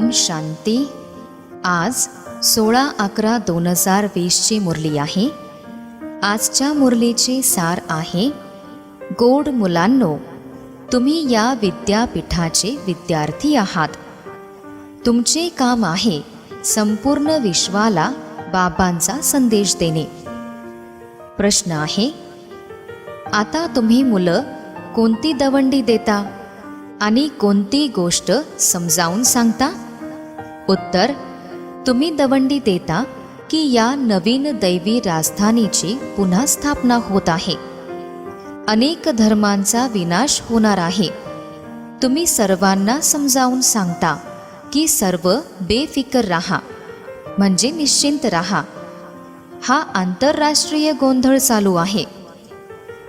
ओम शांती. आज 16/11/2020 ची मुरली आहे. आजच्या मुरलीचे सार आहे, गोड मुलांनो, तुम्ही या विद्यापीठाचे विद्यार्थी आहात. तुमचे काम आहे संपूर्ण विश्वाला बाबांचा संदेश देणे. प्रश्न आहे, आता तुम्ही मुलं कोणती दवंडी देता आणि कोणती गोष्ट समजावून सांगता? उत्तर, तुम्ही दवंडी देता की या नवीन दैवी राजधानीची पुन्हा स्थापना होत आहे. अनेक धर्मांचा विनाश होणार आहे. तुम्ही सर्वांना समजावून सांगता की सर्व बेफिकर राहा, म्हणजे निश्चिंत राहा. हा आंतरराष्ट्रीय गोंधळ चालू आहे.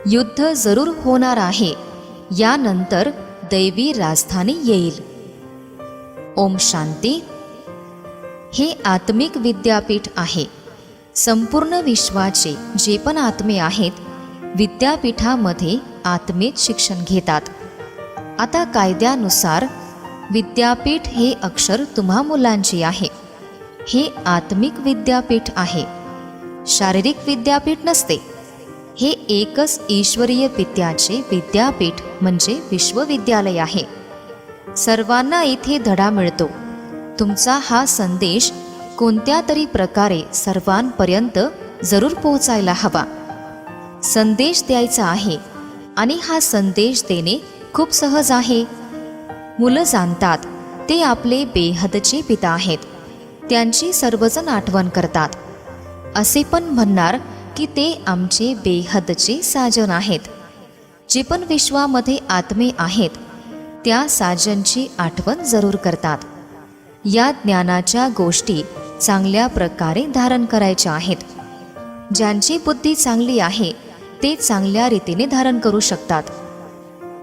युद्ध जरूर होणार आहे. यानंतर दैवी राजधानी येईल. ओम शांती. हे आत्मिक विद्यापीठ आहे. संपूर्ण विश्वाचे जे पण आत्मे आहेत, विद्यापीठामध्ये आत्मेत शिक्षण घेतात. आता कायद्यानुसार विद्यापीठ हे अक्षर तुम्हा मुलांचे आहे. हे आत्मिक विद्यापीठ आहे, शारीरिक विद्यापीठ नसते. हे एकच ईश्वरीय विद्याचे विद्यापीठ म्हणजे विश्वविद्यालय आहे. सर्वांना इथे धडा मिळतो. तुमचा हा संदेश कोणत्या तरी प्रकारे सर्वांपर्यंत जरूर पोहोचायला हवा. संदेश द्यायचा आहे आणि हा संदेश देणे खूप सहज आहे. मुलं जाणतात ते आपले बेहदचे पिता आहेत. त्यांची सर्वजण आठवण करतात. असे पण म्हणणार की ते आमचे बेहदचे साजन आहेत. जे पण विश्वामध्ये आत्मे आहेत, त्या साजनची आठवण जरूर करतात. या ज्ञानाच्या गोष्टी चांगल्या प्रकारे धारण करायच्या आहेत. ज्यांची बुद्धी चांगली आहे ते चांगल्या रीतीने धारण करू शकतात.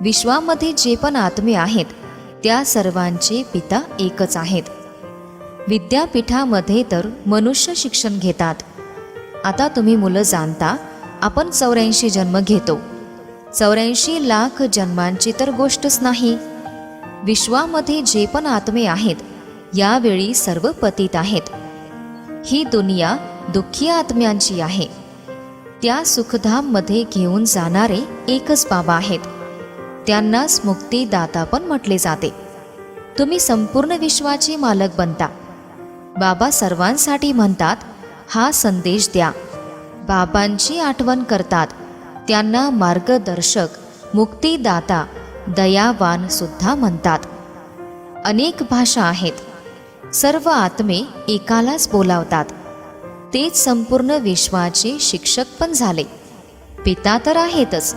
विश्वामध्ये जे पण आत्मे आहेत, त्या सर्वांचे पिता एकच आहेत. विद्यापीठामध्ये तर मनुष्य शिक्षण घेतात. आता तुम्ही मुलं जाणता आपण 84 जन्म घेतो. 84 लाख जन्मांची तर गोष्टच नाही. विश्वामध्ये जे पण आत्मे आहेत, यावेळी सर्व पतित आहेत. ही दुनिया दुःखी आत्म्यांची आहे. त्या सुखधाममध्ये घेऊन जाणारे एकच बाबा आहेत. त्यांनाच मुक्तिदाता पण म्हटले जाते. तुम्ही संपूर्ण विश्वाचे मालक बनता. बाबा सर्वांसाठी म्हणतात, हा संदेश द्या. बाबांची आठवण करतात. त्यांना मार्गदर्शक, मुक्तिदाता, दयावान सुद्धा म्हणतात. अनेक भाषा आहेत. सर्व आत्मे एकालाच बोलावतात. तेच संपूर्ण विश्वाचे शिक्षक पण झाले. पिता तर आहेतच,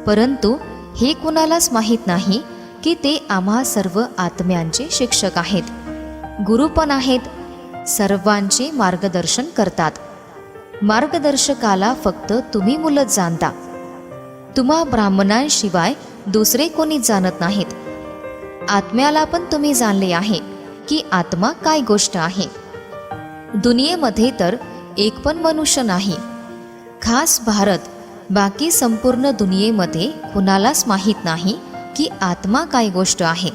परंतु हे कुणालाच माहीत नाही की ते आम्हा सर्व आत्म्यांचे शिक्षक आहेत. गुरु पण आहेत. सर्वांचे मार्गदर्शन करतात. मार्गदर्शकाला फक्त तुम्ही मुलंच जाणता. तुम्हा ब्राह्मणांशिवाय दुसरे कोणी जाणत नाहीत. आत्म्याला पण तुम्ही जाणले आहे की आत्मा काय गोष्ट आहे. दुनियेमध्ये तर एक पण मनुष्य नाही. खास भारत, बाकी संपूर्ण दुनियेमध्ये कुणालाच माहीत नाही की आत्मा काय गोष्ट आहे.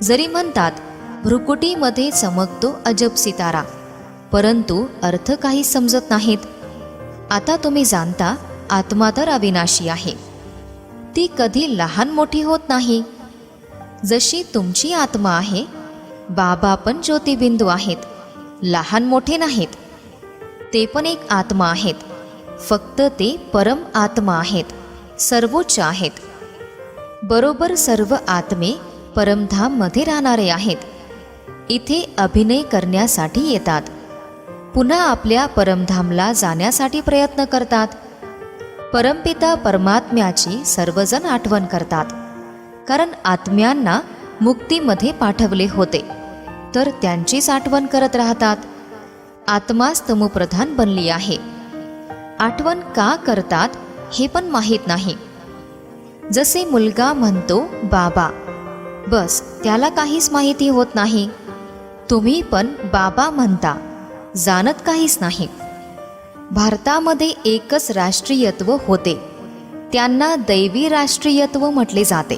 जरी म्हणतात भ्रुकुटीमध्ये चमकतो अजब सितारा, परंतु अर्थ काही समजत नाहीत. आता तुम्ही जाणता आत्मा तर अविनाशी आहे. ती कधी लहान मोठी होत नाही. जशी तुमची आत्मा आहे, बाबा पण ज्योतिबिंदू आहेत. लहान मोठे नाहीत. ते पण एक आत्मा आहेत. फक्त ते परम आत्मा आहेत, सर्वोच्च आहेत. बरोबर सर्व आत्मे परमधाममध्ये राहणारे आहेत. इथे अभिनय करण्यासाठी येतात. पुन्हा आपल्या परमधामला जाण्यासाठी प्रयत्न करतात. परमपिता परमात्म्याची सर्वजण आठवण करतात. कारण आत्म्यांना मुक्तीमध्ये पाठवले होते, तर त्यांचीच आठवण करत राहतात. आत्माच तमोप्रधान बनली आहे. आठवण का करतात हे पण माहीत नाही. जसे मुलगा म्हणतो बाबा, बस त्याला काहीच माहिती होत नाही. तुम्ही पण बाबा म्हणता, जाणत काहीच नाही. भारतामध्ये एकच राष्ट्रीयत्व होते. त्यांना दैवी राष्ट्रीयत्व म्हटले जाते.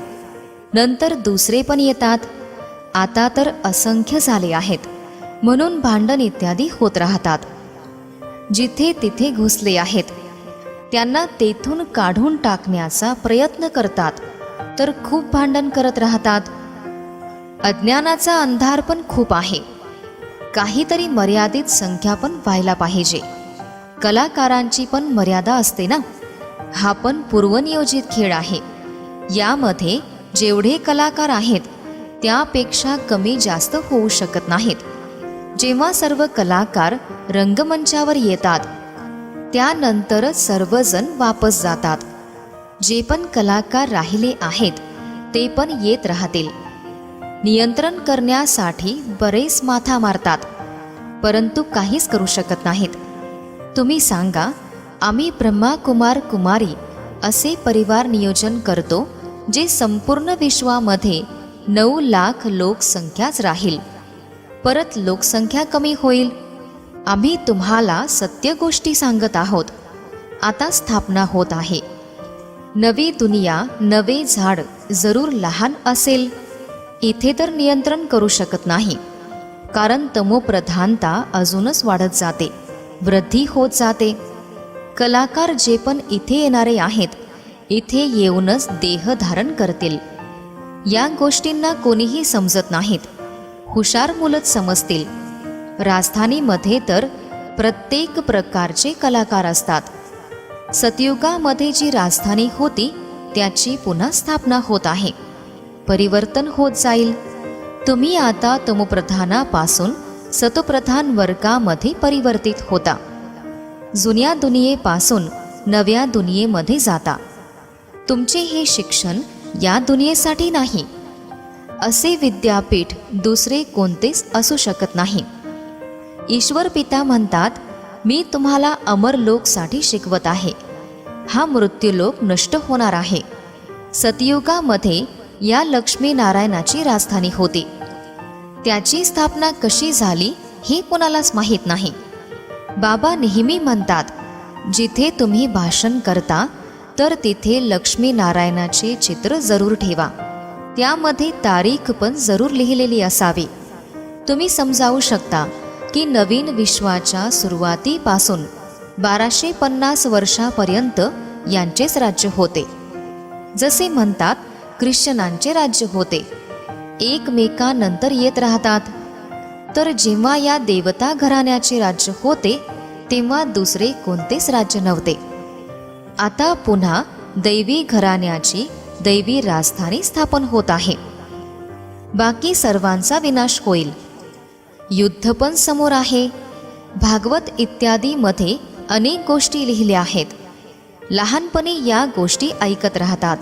नंतर दुसरे पण येतात. आता तर असंख्य झाले आहेत, म्हणून भांडण इत्यादी होत राहतात. जिथे तिथे घुसले आहेत त्यांना तेथून काढून टाकण्याचा प्रयत्न करतात, तर खूप भांडण करत राहतात. अज्ञानाचा अंधार पण खूप आहे. काहीतरी मर्यादित संख्या पण व्हायला पाहिजे. कलाकारांची पण मर्यादा असते ना. हा पण पूर्वनियोजित खेळ आहे. यामध्ये जेवढे कलाकार आहेत त्यापेक्षा कमी जास्त होऊ शकत नाहीत. जेव्हा सर्व कलाकार रंगमंचावर येतात त्यानंतरच सर्वजण वापस जातात. जे पण कलाकार राहिले आहेत ते पण येत राहतील. नियंत्रण करण्यासाठी बरेच माथा मारतात, परंतु काहीच करू शकत नाहीत. तुम्ही सांगा, आम्ही ब्रह्मा कुमार कुमारी असे परिवार नियोजन करतो जे संपूर्ण विश्वामध्ये 9 लाख लोकसंख्याच राहील. परत लोकसंख्या कमी होईल. आम्ही तुम्हाला सत्य गोष्टी सांगत आहोत. आता स्थापना होत आहे. नवी दुनिया, नवे झाड जरूर लहान असेल. इथे तर नियंत्रण करू शकत नाही, कारण तमोप्रधानता अजूनच वाढत जाते, वृद्धी होत जाते. कलाकार जे पण इथे येणारे आहेत इथे येऊनच देह धारण करतील. या गोष्टींना कोणीही समजत नाहीत. हुशार मुलंच समजतील. राजधानीमध्ये तर प्रत्येक प्रकारचे कलाकार असतात. सतयुगामध्ये जी राजधानी होती त्याची पुन्हा स्थापना होत आहे. परिवर्तन होत जाईल. तुम्ही आता तमोप्रधानापासून सतोप्रधान वर्गामध्ये परिवर्तित होता. जुन्या दुनियेपासून नव्या दुनियेमध्ये जाता. तुमचे हे शिक्षण या दुनियेसाठी नाही. असे विद्यापीठ दुसरे कोणतेच असू शकत नाही. ईश्वर पिता म्हणतात, मी तुम्हाला अमरलोकसाठी शिकवत आहे. हा मृत्यूलोक नष्ट होणार आहे. सतयुगामध्ये या लक्ष्मी नारायणाची राजधानी होती. त्याची स्थापना कशी झाली हे कोणालाच माहीत नाही. बाबा नेहमी म्हणतात, जिथे तुम्ही भाषण करता तर तिथे लक्ष्मी नारायणाचे चित्र जरूर ठेवा. त्यामध्ये तारीख पण जरूर लिहिलेली असावी. तुम्ही समजावू शकता की नवीन विश्वाच्या सुरुवातीपासून 1250 वर्षापर्यंत यांचेच राज्य होते. जसे म्हणतात ख्रिश्चनांचे राज्य होते, एकमेकांनंतर येत राहतात. तर जेव्हा या देवता घराण्याचे राज्य होते तेव्हा दुसरे कोणतेच राज्य नव्हते. आता पुन्हा दैवी घराण्याची दैवी राजधानी स्थापन होत आहे. बाकी सर्वांचा विनाश होईल. युद्ध पण समोर आहे. भागवत इत्यादीमध्ये अनेक गोष्टी लिहिल्या आहेत. लहानपणी या गोष्टी ऐकत राहतात.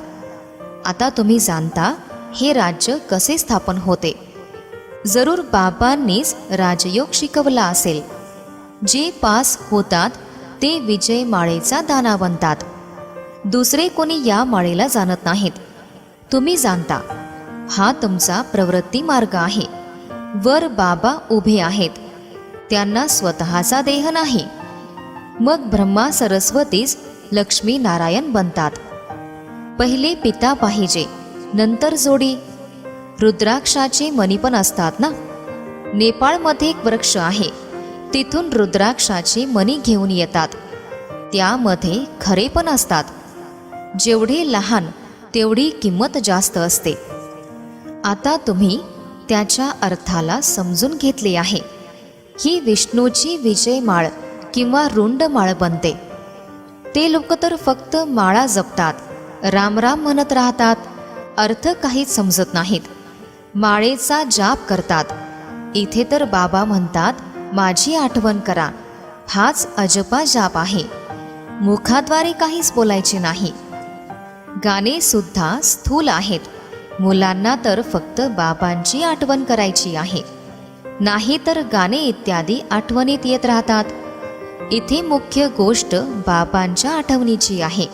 आता तुम्ही जाणता हे राज्य कसे स्थापन होते. जरूर बाबांनीच राजयोग शिकवला असेल. जे पास होतात ते विजय माळेचा दाना बनतात. दुसरे कोणी या माळेला जाणत नाहीत. तुम्ही जाणता हा तुमचा प्रवृत्ती मार्ग आहे. वर बाबा उभे आहेत. त्यांना स्वतःचा देह नाही. मग ब्रह्मा सरस्वतीच लक्ष्मी नारायण बनतात. पहिले पिता पाहिजे, नंतर जोडी. रुद्राक्षाचे मणी पण असतात ना. नेपाळमध्ये एक वृक्ष आहे, तिथून रुद्राक्षाचे मणी घेऊन येतात. त्यामध्ये खरे पण असतात. जेवढे लहान तेवढी किंमत जास्त असते. आता तुम्ही त्याच्या अर्थाला समजून घेतले आहे. ही विष्णूची विजय माळ किंवा रुंड माळ बनते. ते लोक तर फक्त माळा जपतात, राम राम म्हणत राहतात. अर्थ काहीच समजत नाहीत. माळेचा जाप करतात. इथे तर बाबा म्हणतात, माझी आठवण करा. हाच अजपा जाप आहे. मुखाद्वारे काहीच बोलायचे नाही. गाणे सुद्धा स्थूल आहेत. मुलांना तर फक्त बाबांची आठवण करायची आहे. नाही तर गाणे इत्यादी आठवणीत येत राहतात. इथे मुख्य गोष्ट बाबांच्या आठवणीची आहे.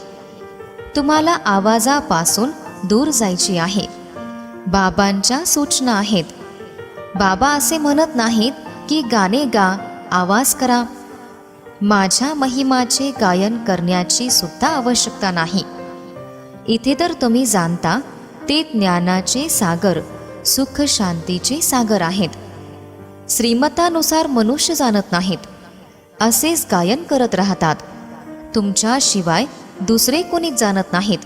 तुम्हाला आवाजापासून दूर जायची आहे. बाबांच्या सूचना आहेत. बाबा असे म्हणत नाहीत की गाणे गा, आवाज करा. माझ्या महिमाचे गायन करण्याची सुद्धा आवश्यकता नाही. इथे तर तुम्ही जाणता ते ज्ञानाचे सागर सुख शांतीचे सागर आहेत. श्रीमतानुसार मनुष्य जाणत नाहीत, असेच गायन करत राहतात. तुमच्याशिवाय दुसरे कोणीच जाणत नाहीत.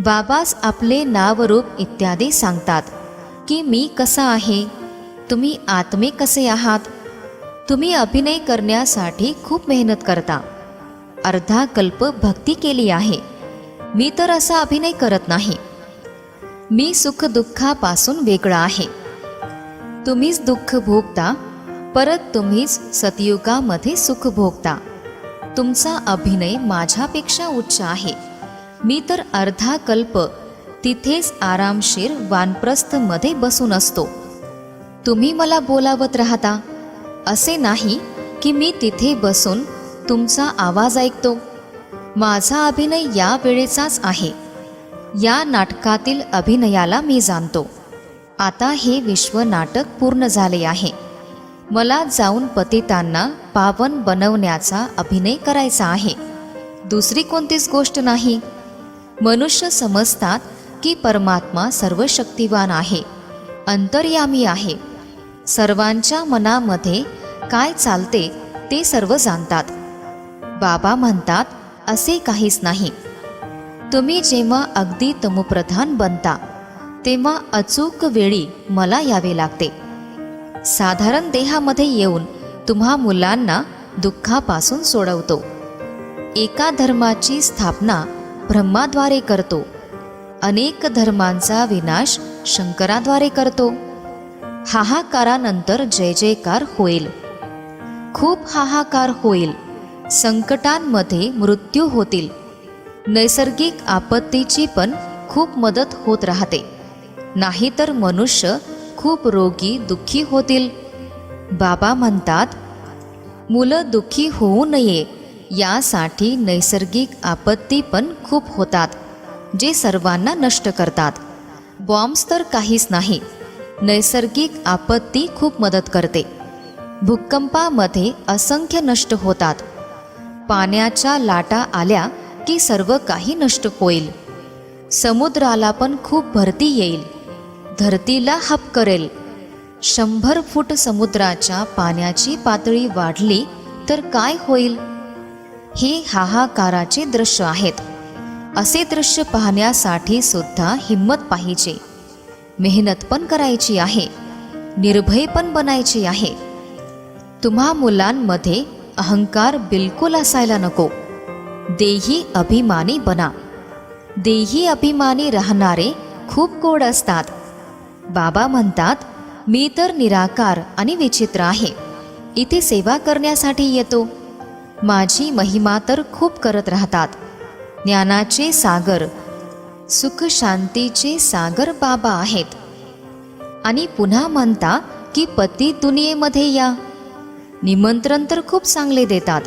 बाबाच आपले नावरूप इत्यादी सांगतात की मी कसा आहे, तुम्ही आत्मे कसे आहात. तुम्ही अभिनय करण्यासाठी खूप मेहनत करता. अर्धा कल्प भक्ती केली आहे. मी तर असा अभिनय करत नाही. मी सुख दुःखापासून वेगळा आहे. तुम्हीच दुःख भोगता, परत तुम्हीच सतयुगामध्ये सुख भोगता. तुमचा अभिनय माझ्यापेक्षा उच्च आहे. मी तर अर्धा कल्प तिथेच आरामशीर वानप्रस्थमध्ये बसून असतो. तुम्ही मला बोलावत राहता. असे नाही की मी तिथे बसून तुमचा आवाज ऐकतो. माझा अभिनय या वेळेचाच आहे. या नाटकातील अभिनयाला मी जाणतो. आता हे विश्व नाटक पूर्ण झाले आहे. मला जाऊन पतितांना पावन बनवण्याचा अभिनय करायचा आहे, दुसरी कोणतीच गोष्ट नाही. मनुष्य समजतात की परमात्मा सर्वशक्तिवान आहे, अंतर्यामी आहे. सर्वांच्या मनामध्ये काय चालते ते सर्व जाणतात. बाबा म्हणतात असे काहीच नाही. तुम्ही जेव्हा अगदी तमोप्रधान बनता तेव्हा अचूक वेळी मला यावे लागते. साधारण देहामध्ये येऊन तुम्हा मुलांना दुःखापासून सोडवतो. एका धर्माची स्थापना ब्रह्माद्वारे करतो. अनेक धर्मांचा विनाश शंकराद्वारे करतो. हाहाकारानंतर जय जयकार होईल. खूप हाहाकार होईल. संकटांमध्ये मृत्यू होतील. नैसर्गिक आपत्तीची पण खूप मदत होत राहते. नाहीतर मनुष्य खूप रोगी दुःखी होतील. बाबा म्हणतात मुलं दुःखी होऊ नये यासाठी नैसर्गिक आपत्ती पण खूप होतात, जे सर्वांना नष्ट करतात. बॉम्ब्स तर काहीच नाही. नैसर्गिक आपत्ती खूप मदत करते. भूकंपामध्ये असंख्य नष्ट होतात. पाण्याच्या लाटा आल्या की सर्व काही नष्ट होईल. समुद्राला पण खूप भरती येईल. धरतीला हप करेल. 100 फूट समुद्राच्या पाण्याची पातळी वाढली तर काय होईल. हे हाहाकाराचे दृश्य आहेत. असे दृश्य पाहण्यासाठी सुद्धा हिम्मत पाहिजे. मेहनत पण करायची आहे. निर्भय पण बनायची आहे. तुम्हा मुलांमध्ये अहंकार बिलकुल असायला नको. देही अभिमानी बना. देही अभिमानी राहणारे खूप गोड असतात. बाबा म्हणतात मी तर निराकार आणि विचित्र आहे. इथे सेवा करण्यासाठी येतो. माझी महिमा तर खूप करत राहतात. ज्ञानाचे सागर, सुख शांतीचे सागर बाबा आहेत. आणि पुन्हा म्हणता की पती दुनियेमध्ये या. निमंत्रण तर खूप चांगले देतात.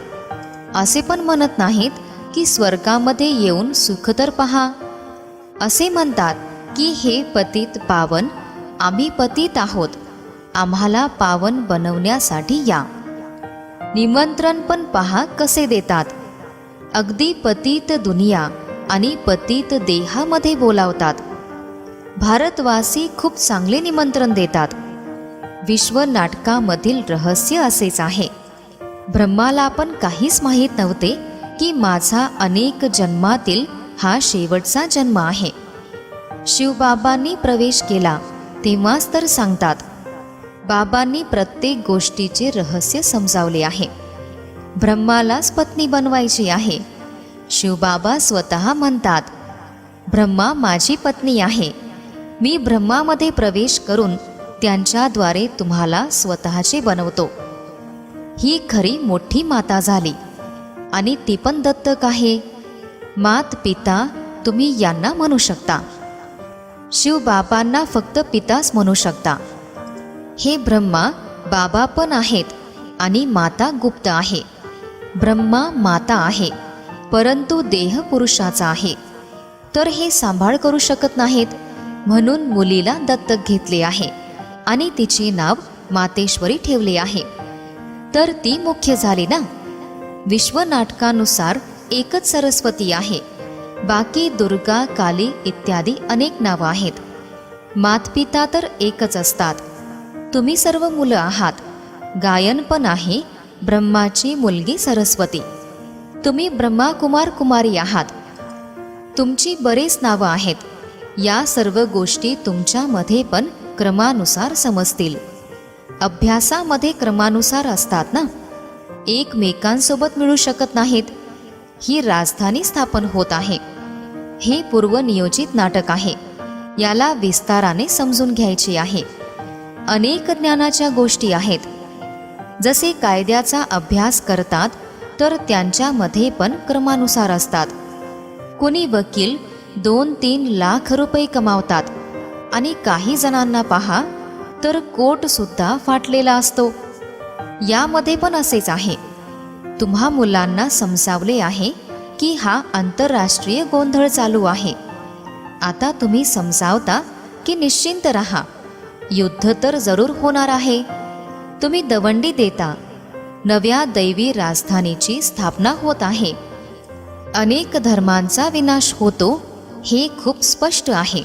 असे पण म्हणत नाहीत की स्वर्गामध्ये येऊन सुख तर पहा. असे म्हणतात की हे पतित पावन, आम्ही पतित आहोत, आम्हाला पावन बनवण्यासाठी या. निमंत्रण पण पहा कसे देतात. अगदी पतित दुनिया आणि पतित देहामध्ये बोलावतात. भारतवासी खूप चांगले निमंत्रण देतात. विश्व नाटकामधील रहस्य असेच आहे. ब्रह्माला पण काहीच माहीत नव्हते की माझा अनेक जन्मातील हा शेवटचा जन्म आहे. शिवबाबांनी प्रवेश केला तेव्हाच तर सांगतात. बाबांनी प्रत्येक गोष्टीचे रहस्य समजावले आहे. ब्रह्मालाच पत्नी बनवायची आहे. शिवबाबा स्वतः म्हणतात ब्रह्मा माझी पत्नी आहे. मी ब्रह्मामध्ये प्रवेश करून त्यांच्याद्वारे तुम्हाला स्वतःचे बनवतो. ही खरी मोठी माता झाली आणि ती पण दत्तक आहे. मात पिता तुम्ही यांना म्हणू शकता. शिवबाबांना फक्त पिताच म्हणू शकता. हे ब्रह्मा बाबा पण आहेत आणि माता गुप्त आहे. ब्रह्मा माता आहे, परंतु देह पुरुषाचा आहे. तर हे सांभाळ करू शकत नाहीत, म्हणून मुलीला दत्तक घेतले आहे आणि तिचे नाव मातेश्वरी ठेवले आहे. तर ती मुख्य झाली ना. विश्व नाटकानुसार एकच सरस्वती आहे. बाकी दुर्गा, काली इत्यादी अनेक नावं आहेत. मातपिता तर एकच असतात. तुम्ही सर्व मुलं आहात. गायन पण आहे ब्रह्माची मुलगी सरस्वती. तुम्ही ब्रह्मा कुमार कुमारी आहात. तुमची बरीच नावं आहेत. या सर्व गोष्टी तुमच्यामध्ये पण क्रमानुसार समजतील. अभ्यासामध्ये क्रमानुसार असतात ना, एकमेकांसोबत मिळू शकत नाहीत. ही राजधानी स्थापन होत आहे. हे पूर्वनियोजित नाटक आहे. याला विस्ताराने समजून घ्यायचे आहे. अनेक ज्ञानाच्या गोष्टी आहेत. जसे कायद्याचा अभ्यास करतात तर त्यांच्यामध्ये पण क्रमानुसार असतात. कोणी वकील 2-3 लाख रुपये कमावतात आणि काही जणांना पहा तर कोट सुद्धा फाटलेला असतो. यामध्ये पण असेच आहे. तुम्हा मुलांना समजावले आहे की हा आंतरराष्ट्रीय गोंधळ चालू आहे. आता तुम्ही समजावता की निश्चिंत रहा, युद्ध तर जरूर होणार आहे. तुम्ही दवंडी देता. नव्या दैवी राजधानीची स्थापना होत आहे. अनेक धर्मांचा विनाश होतो हे खूप स्पष्ट आहे.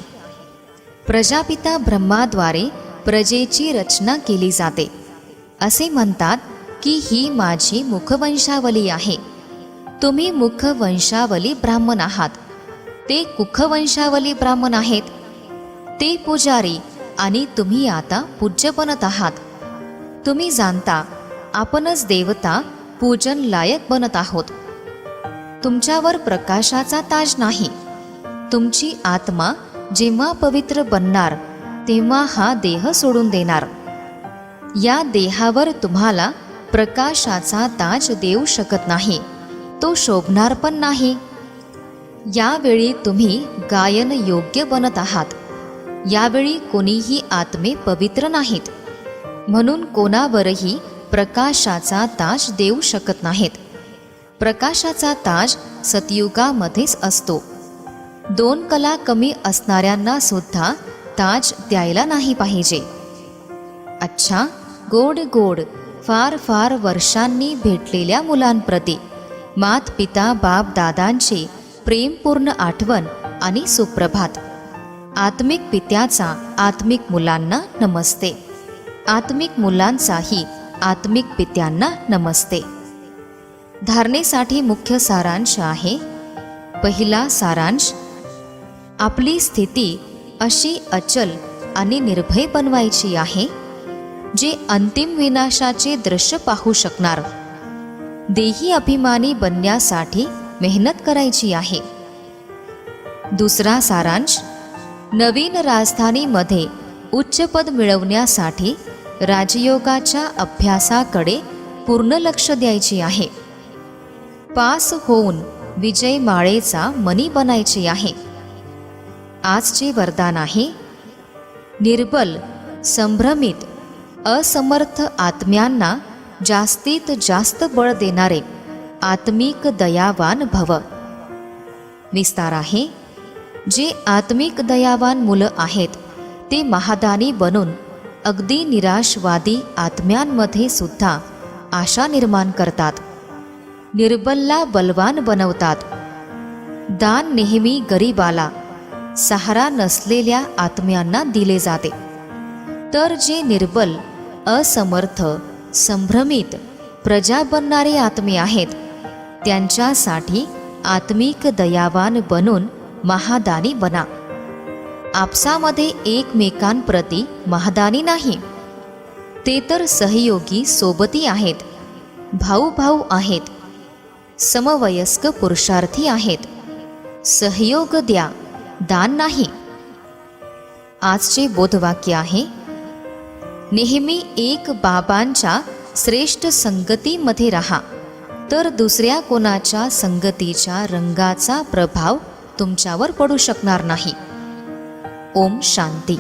प्रजापिता ब्रह्माद्वारे प्रजेची रचना केली जाते. असे म्हणतात की ही माझी मुखवंशावली आहे. तुम्ही मुखवंशावली ब्राह्मण आहात. ते कुखवंशावली ब्राह्मण आहेत. ते पुजारी आणि तुम्ही आता पूज्य बनत आहात. तुम्ही जाणता आपणच देवता पूजन लायक बनत आहोत. तुमच्यावर प्रकाशाचा ताज नाही. तुमची आत्मा जेव्हा पवित्र बनणार तेव्हा हा देह सोडून देणार. या देहावर तुम्हाला प्रकाशाचा ताज देऊ शकत नाही. तो शोभणार पण नाही. यावेळी तुम्ही गायन योग्य बनत आहात. यावेळी कोणीही आत्मे पवित्र नाहीत, म्हणून कोणावरही प्रकाशाचा ताज देऊ शकत नाहीत. प्रकाशाचा ताज सतयुगामध्येच असतो. 2 कला कमी असणाऱ्यांना सुद्धा ताज द्यायला नाही पाहिजे. अच्छा, गोड गोड फार फार वर्षांनी भेटलेल्या मुलांप्रती मात पिता बाप दादांची प्रेमपूर्ण आठवण आणि सुप्रभात. आत्मिक पित्याचा आत्मिक मुलांना नमस्ते. आत्मिक मुलांचाही आत्मिक पित्यांना नमस्ते. धारणेसाठी मुख्य सारांश आहे. पहिला सारांश, आपली स्थिती अशी अचल आणि निर्भय बनवायची आहे जे अंतिम विनाशाचे दृश्य पाहू शकणार. देही अभिमानी बनण्यासाठी मेहनत करायची आहे. दुसरा सारांश, नवीन राजधानीमध्ये उच्च पद मिळवण्यासाठी राजयोगाच्या अभ्यासाकडे पूर्ण लक्ष द्यायचे आहे. पास होऊन विजय माळेचा मणी बनायचे आहे. आजचे वरदान आहे, निर्बल, संभ्रमित, असमर्थ आत्म्यांना जास्तीत जास्त बळ देणारे आत्मिक दयावान भव. विस्तार आहे, जे आत्मिक दयावान मुलं आहेत ते महादानी बनून अगदी निराशवादी आत्म्यांमध्ये सुद्धा आशा निर्माण करतात. निर्बलला बलवान बनवतात. दान नेहमी गरिबाला, सहारा नसलेल्या आत्म्यांना दिले जाते. तर जे निर्बल, असमर्थ, संभ्रमित, प्रजा बनणारे आत्मे आहेत त्यांच्यासाठी आत्मिक दयावान बनून महादानी बना. आपसामध्ये एकमेकांप्रती महादानी नाही, ते तर सहयोगी सोबती आहेत, भाऊ भाऊ आहेत, समवयस्क पुरुषार्थी आहेत. सहयोग द्या, दान नाही. आजचे बोधवाक्य आहे, नेहमी एक बाबांच्या श्रेष्ठ संगतीमध्ये राहा, तर दुसऱ्या कोणाच्या संगतीच्या रंगाचा प्रभाव तुमच्यावर पडू शकणार नाही. ओम शांती.